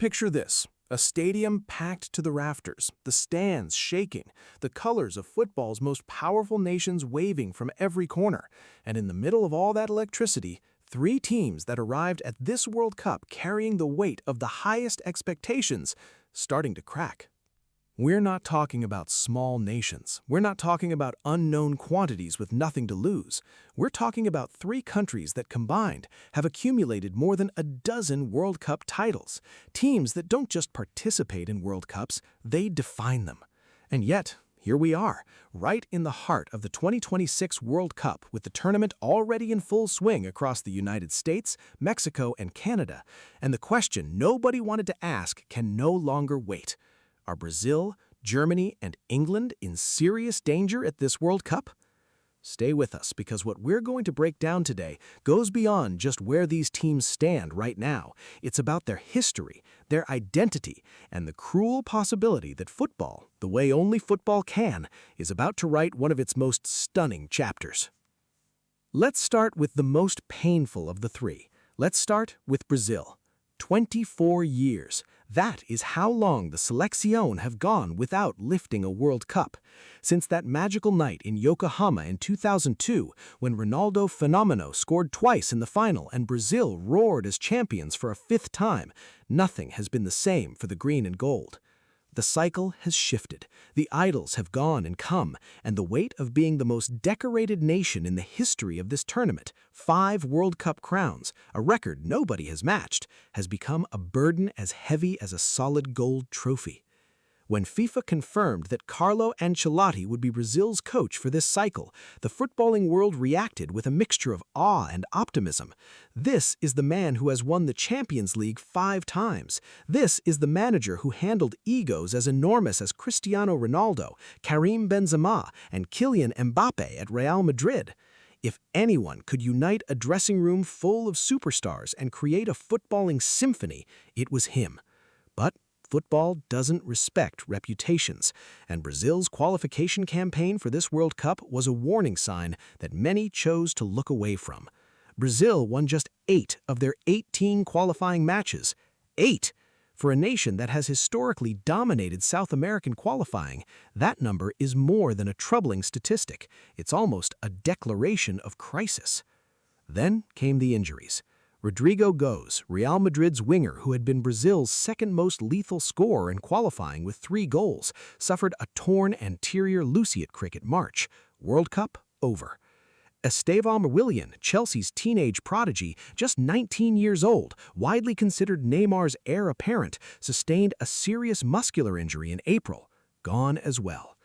Picture this, a stadium packed to the rafters, the stands shaking, the colors of football's most powerful nations waving from every corner, and in the middle of all that electricity, three teams that arrived at this World Cup carrying the weight of the highest expectations starting to crack. We're not talking about small nations. We're not talking about unknown quantities with nothing to lose. We're talking about three countries that combined have accumulated more than a dozen World Cup titles. Teams that don't just participate in World Cups, they define them. And yet, here we are, right in the heart of the 2026 World Cup with the tournament already in full swing across the United States, Mexico, and Canada. And the question nobody wanted to ask can no longer wait. Are Brazil, Germany, and England in serious danger at this World Cup? Stay with us because what we're going to break down today goes beyond just where these teams stand right now. It's about their history, their identity, and the cruel possibility that football, the way only football can, is about to write one of its most stunning chapters. Let's start with the most painful of the three. Let's start with Brazil. 24 years. That is how long the Selección have gone without lifting a World Cup. Since that magical night in Yokohama in 2002, when Ronaldo Fenomeno scored twice in the final and Brazil roared as champions for a fifth time, nothing has been the same for the green and gold. The cycle has shifted, the idols have gone and come, and the weight of being the most decorated nation in the history of this tournament, 5 World Cup crowns, a record nobody has matched, has become a burden as heavy as a solid gold trophy. When FIFA confirmed that Carlo Ancelotti would be Brazil's coach for this cycle, the footballing world reacted with a mixture of awe and optimism. This is the man who has won the Champions League 5 times. This is the manager who handled egos as enormous as Cristiano Ronaldo, Karim Benzema, and Kylian Mbappe at Real Madrid. If anyone could unite a dressing room full of superstars and create a footballing symphony, it was him. But football doesn't respect reputations, and Brazil's qualification campaign for this World Cup was a warning sign that many chose to look away from. Brazil won just 8 of their 18 qualifying matches. 8! For a nation that has historically dominated South American qualifying, that number is more than a troubling statistic. It's almost a declaration of crisis. Then came the injuries. Rodrigo Goes, Real Madrid's winger who had been Brazil's second most lethal scorer in qualifying with 3 goals, suffered a torn anterior luciate cricket march. World Cup over. Estevão Willian, Chelsea's teenage prodigy, just 19 years old, widely considered Neymar's heir apparent, sustained a serious muscular injury in April. Gone as well.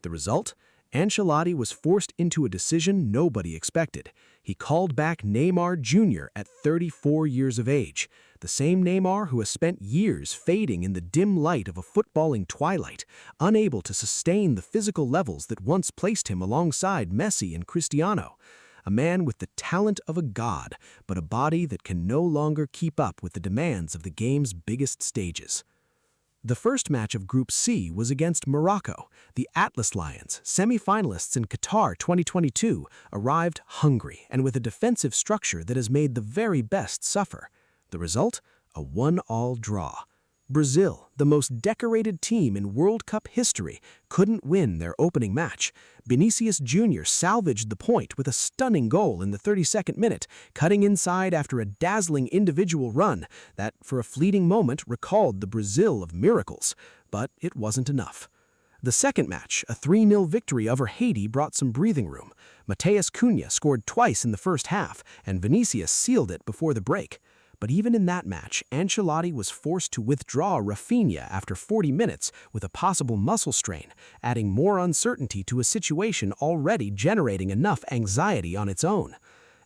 The result? Ancelotti was forced into a decision nobody expected. He called back Neymar Jr. at 34 years of age, the same Neymar who has spent years fading in the dim light of a footballing twilight, unable to sustain the physical levels that once placed him alongside Messi and Cristiano. A man with the talent of a god, but a body that can no longer keep up with the demands of the game's biggest stages. The first match of Group C was against Morocco. The Atlas Lions, semi-finalists in Qatar 2022, arrived hungry and with a defensive structure that has made the very best suffer. The result? A 1-1 draw. Brazil, the most decorated team in World Cup history, couldn't win their opening match. Vinicius Jr. salvaged the point with a stunning goal in the 32nd minute, cutting inside after a dazzling individual run that, for a fleeting moment, recalled the Brazil of miracles. But it wasn't enough. The second match, a 3-0 victory over Haiti, brought some breathing room. Matheus Cunha scored twice in the first half, and Vinicius sealed it before the break. But even in that match, Ancelotti was forced to withdraw Rafinha after 40 minutes with a possible muscle strain, adding more uncertainty to a situation already generating enough anxiety on its own.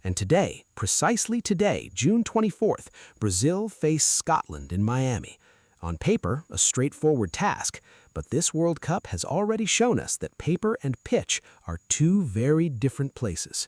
And today, precisely today, June 24th, Brazil face Scotland in Miami. On paper, a straightforward task, but this World Cup has already shown us that paper and pitch are 2 very different places.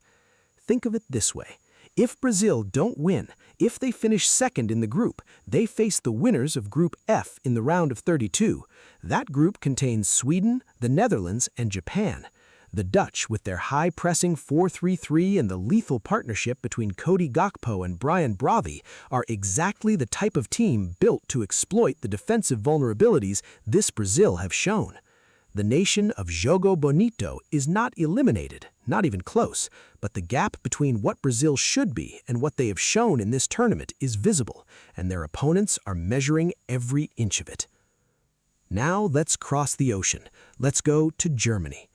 Think of it this way. If Brazil don't win, if they finish second in the group, they face the winners of Group F in the round of 32. That group contains Sweden, the Netherlands, and Japan. The Dutch, with their high-pressing 4-3-3 and the lethal partnership between Cody Gakpo and Brian Brobby, are exactly the type of team built to exploit the defensive vulnerabilities this Brazil have shown. The nation of Jogo Bonito is not eliminated, not even close, but the gap between what Brazil should be and what they have shown in this tournament is visible, and their opponents are measuring every inch of it. Now let's cross the ocean. Let's go to Germany.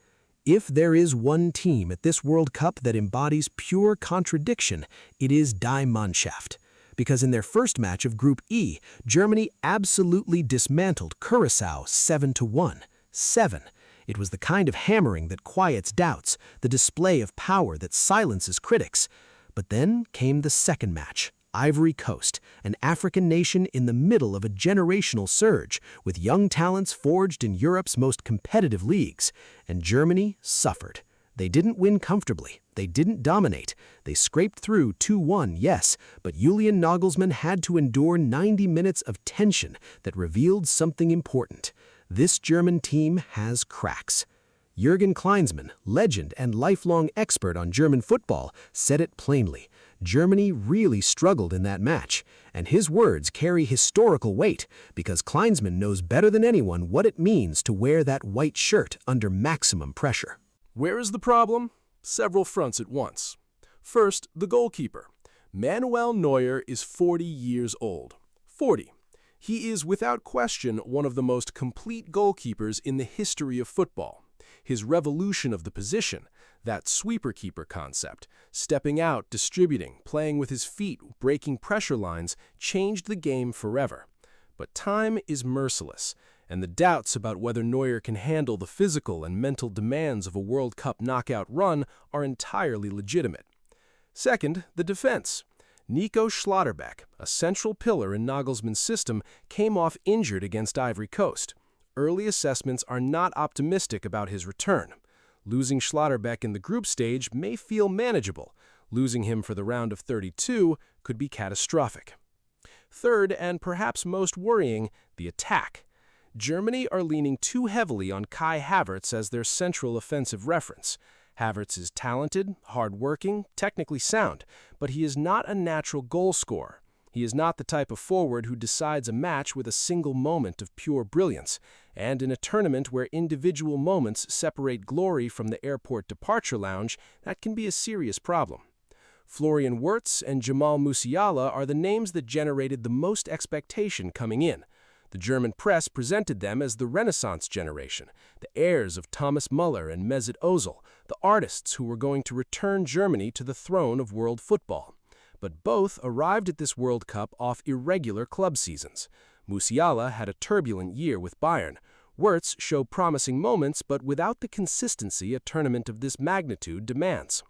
If there is one team at this World Cup that embodies pure contradiction, it is Die Mannschaft. Because in their first match of Group E, Germany absolutely dismantled Curaçao 7-1. 7. It was the kind of hammering that quiets doubts, the display of power that silences critics. But then came the second match, Ivory Coast, an African nation in the middle of a generational surge, with young talents forged in Europe's most competitive leagues. And Germany suffered. They didn't win comfortably. They didn't dominate. They scraped through 2-1, yes, but Julian Nagelsmann had to endure 90 minutes of tension that revealed something important. This German team has cracks. Jürgen Klinsmann, legend and lifelong expert on German football, said it plainly. Germany really struggled in that match, and his words carry historical weight because Klinsmann knows better than anyone what it means to wear that white shirt under maximum pressure. Where is the problem? Several fronts at once. First, the goalkeeper. Manuel Neuer is 40 years old. 40. He is without question one of the most complete goalkeepers in the history of football. His revolution of the position, that sweeper-keeper concept, stepping out, distributing, playing with his feet, breaking pressure lines, changed the game forever. But time is merciless, and the doubts about whether Neuer can handle the physical and mental demands of a World Cup knockout run are entirely legitimate. Second, the defense. Nico Schlotterbeck, a central pillar in Nagelsmann's system, came off injured against Ivory Coast. Early assessments are not optimistic about his return. Losing Schlotterbeck in the group stage may feel manageable. Losing him for the round of 32 could be catastrophic. Third, and perhaps most worrying, the attack. Germany are leaning too heavily on Kai Havertz as their central offensive reference. Havertz is talented, hard-working, technically sound, but he is not a natural goal scorer. He is not the type of forward who decides a match with a single moment of pure brilliance, and in a tournament where individual moments separate glory from the airport departure lounge, that can be a serious problem. Florian Wirtz and Jamal Musiala are the names that generated the most expectation coming in. The German press presented them as the Renaissance generation, the heirs of Thomas Müller and Mesut Ozil, the artists who were going to return Germany to the throne of world football. But both arrived at this World Cup off irregular club seasons. Musiala had a turbulent year with Bayern. Wirtz showed promising moments, but without the consistency a tournament of this magnitude demands.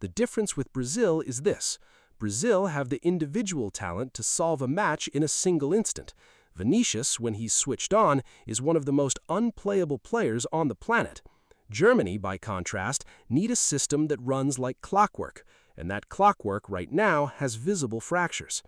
The difference with Brazil is this. Brazil have the individual talent to solve a match in a single instant. Vinicius, when he's switched on, is one of the most unplayable players on the planet. Germany, by contrast, need a system that runs like clockwork, and that clockwork right now has visible fractures.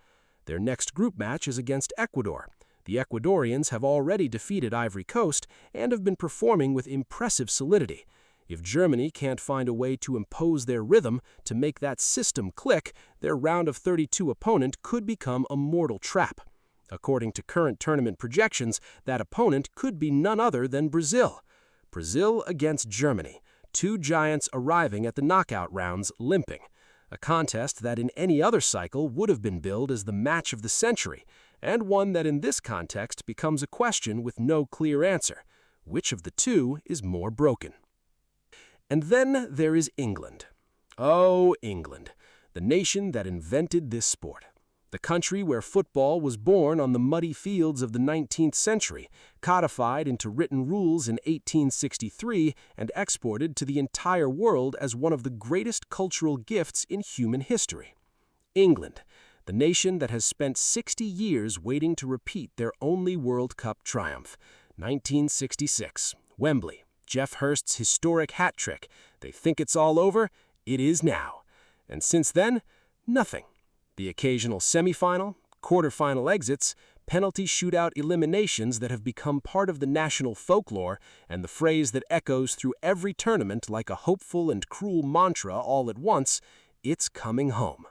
Their next group match is against Ecuador. The Ecuadorians have already defeated Ivory Coast and have been performing with impressive solidity. If Germany can't find a way to impose their rhythm, to make that system click, their round of 32 opponent could become a mortal trap. According to current tournament projections, that opponent could be none other than Brazil. Brazil against Germany, two giants arriving at the knockout rounds limping. A contest that in any other cycle would have been billed as the match of the century, and one that in this context becomes a question with no clear answer. Which of the two is more broken? And then there is England. Oh, England, the nation that invented this sport. The country where football was born on the muddy fields of the 19th century, codified into written rules in 1863, and exported to the entire world as one of the greatest cultural gifts in human history. England, the nation that has spent 60 years waiting to repeat their only World Cup triumph. 1966, Wembley, Geoff Hurst's historic hat trick. They think it's all over. It is now. And since then, nothing. The occasional semifinal, quarterfinal exits, penalty shootout eliminations that have become part of the national folklore, and the phrase that echoes through every tournament like a hopeful and cruel mantra all at once, "It's coming home."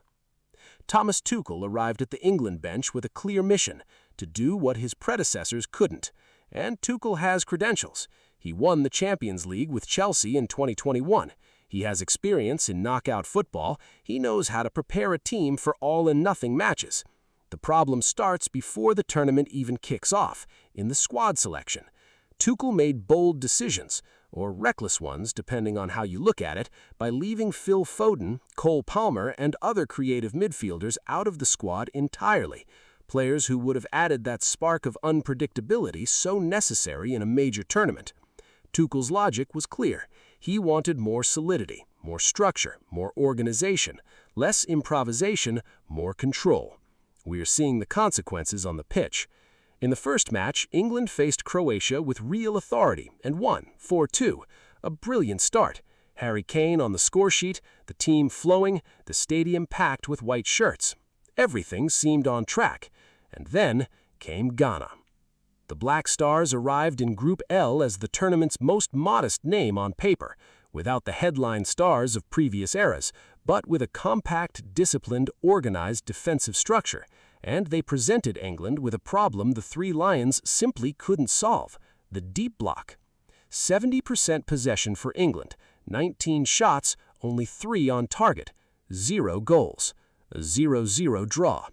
Thomas Tuchel arrived at the England bench with a clear mission, to do what his predecessors couldn't. And Tuchel has credentials. He won the Champions League with Chelsea in 2021. He has experience in knockout football. He knows how to prepare a team for all-and-nothing matches. The problem starts before the tournament even kicks off, in the squad selection. Tuchel made bold decisions, or reckless ones depending on how you look at it, by leaving Phil Foden, Cole Palmer, and other creative midfielders out of the squad entirely, players who would have added that spark of unpredictability so necessary in a major tournament. Tuchel's logic was clear. He wanted more solidity, more structure, more organization, less improvisation, more control. We are seeing the consequences on the pitch. In the first match, England faced Croatia with real authority and won 4-2. A brilliant start. Harry Kane on the scoresheet, the team flowing, the stadium packed with white shirts. Everything seemed on track. And then came Ghana. The Black Stars arrived in Group L as the tournament's most modest name on paper, without the headline stars of previous eras, but with a compact, disciplined, organized defensive structure. And they presented England with a problem the Three Lions simply couldn't solve: the deep block. 70% possession for England, 19 shots, only 3 on target, 0 goals, a 0-0 draw.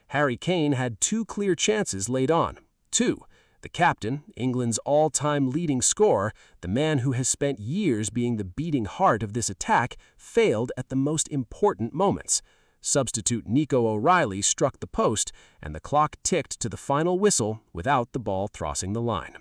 Harry Kane had 2 clear chances late on. 2. The captain, England's all-time leading scorer, the man who has spent years being the beating heart of this attack, failed at the most important moments. Substitute Nico O'Reilly struck the post, and the clock ticked to the final whistle without the ball crossing the line.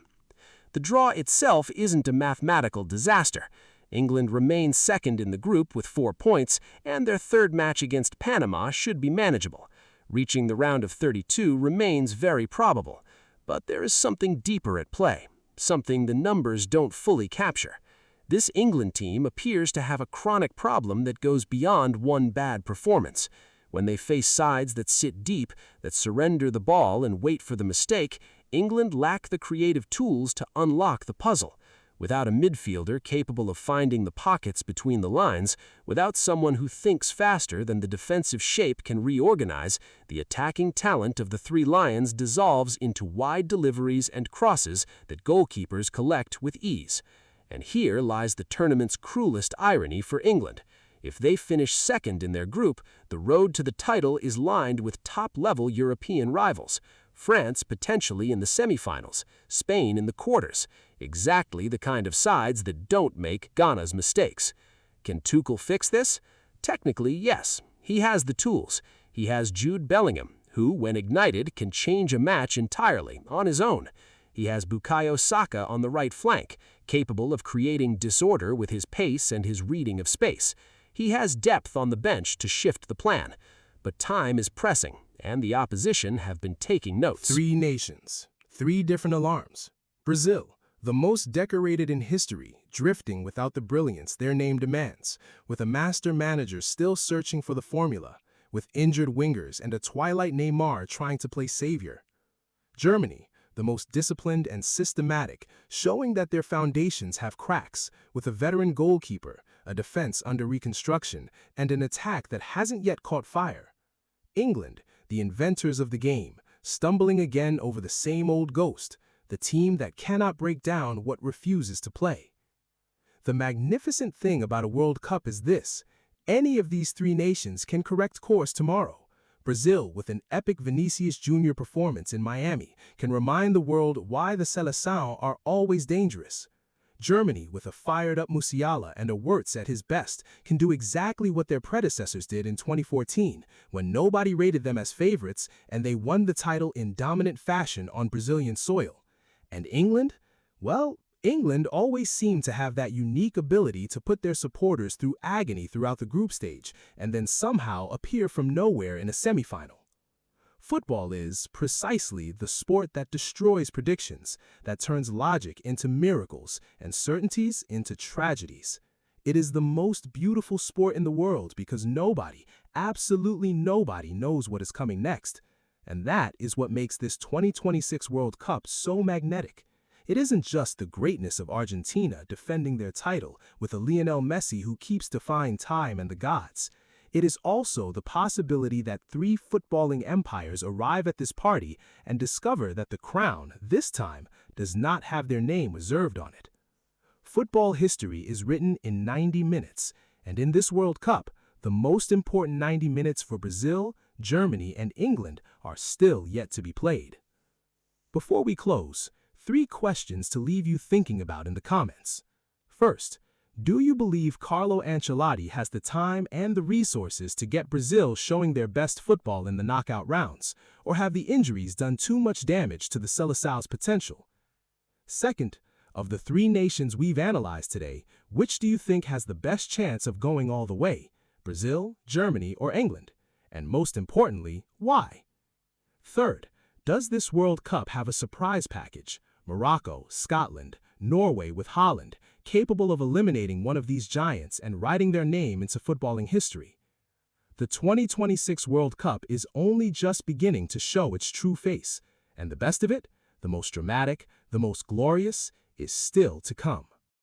The draw itself isn't a mathematical disaster. England remains second in the group with 4 points, and their third match against Panama should be manageable. Reaching the round of 32 remains very probable. But there is something deeper at play, something the numbers don't fully capture. This England team appears to have a chronic problem that goes beyond one bad performance. When they face sides that sit deep, that surrender the ball and wait for the mistake, England lack the creative tools to unlock the puzzle. Without a midfielder capable of finding the pockets between the lines, without someone who thinks faster than the defensive shape can reorganize, the attacking talent of the Three Lions dissolves into wide deliveries and crosses that goalkeepers collect with ease. And here lies the tournament's cruelest irony for England. If they finish second in their group, the road to the title is lined with top-level European rivals. France potentially in the semifinals, Spain in the quarters, exactly the kind of sides that don't make Ghana's mistakes. Can Tuchel fix this? Technically, yes. He has the tools. He has Jude Bellingham, who, when ignited, can change a match entirely on his own. He has Bukayo Saka on the right flank, capable of creating disorder with his pace and his reading of space. He has depth on the bench to shift the plan. But time is pressing, and the opposition have been taking notes. 3 nations, 3 different alarms. Brazil, the most decorated in history, drifting without the brilliance their name demands, with a master manager still searching for the formula, with injured wingers and a twilight Neymar trying to play savior. Germany, the most disciplined and systematic, showing that their foundations have cracks, with a veteran goalkeeper, a defense under reconstruction, and an attack that hasn't yet caught fire. England, the inventors of the game, stumbling again over the same old ghost, the team that cannot break down what refuses to play. The magnificent thing about a World Cup is this: any of these 3 nations can correct course tomorrow. Brazil, with an epic Vinicius Jr. performance in Miami, can remind the world why the Seleção are always dangerous. Germany, with a fired-up Musiala and a Wirtz at his best, can do exactly what their predecessors did in 2014, when nobody rated them as favorites and they won the title in dominant fashion on Brazilian soil. And England? Well, England always seemed to have that unique ability to put their supporters through agony throughout the group stage and then somehow appear from nowhere in a semifinal. Football is, precisely, the sport that destroys predictions, that turns logic into miracles and certainties into tragedies. It is the most beautiful sport in the world because nobody, absolutely nobody, knows what is coming next. And that is what makes this 2026 World Cup so magnetic. It isn't just the greatness of Argentina defending their title with a Lionel Messi who keeps defying time and the gods. It is also the possibility that three footballing empires arrive at this party and discover that the crown, this time, does not have their name reserved on it. Football history is written in 90 minutes, and in this World Cup, the most important 90 minutes for Brazil, Germany, and England are still yet to be played. Before we close, 3 questions to leave you thinking about in the comments. First, do you believe Carlo Ancelotti has the time and the resources to get Brazil showing their best football in the knockout rounds, or have the injuries done too much damage to the Seleção's potential? Second, of the 3 nations we've analyzed today, which do you think has the best chance of going all the way? Brazil, Germany, or England? And most importantly, why? Third, does this World Cup have a surprise package? Morocco, Scotland, Norway with Holland, capable of eliminating one of these giants and writing their name into footballing history? The 2026 World Cup is only just beginning to show its true face, and the best of it, the most dramatic, the most glorious, is still to come.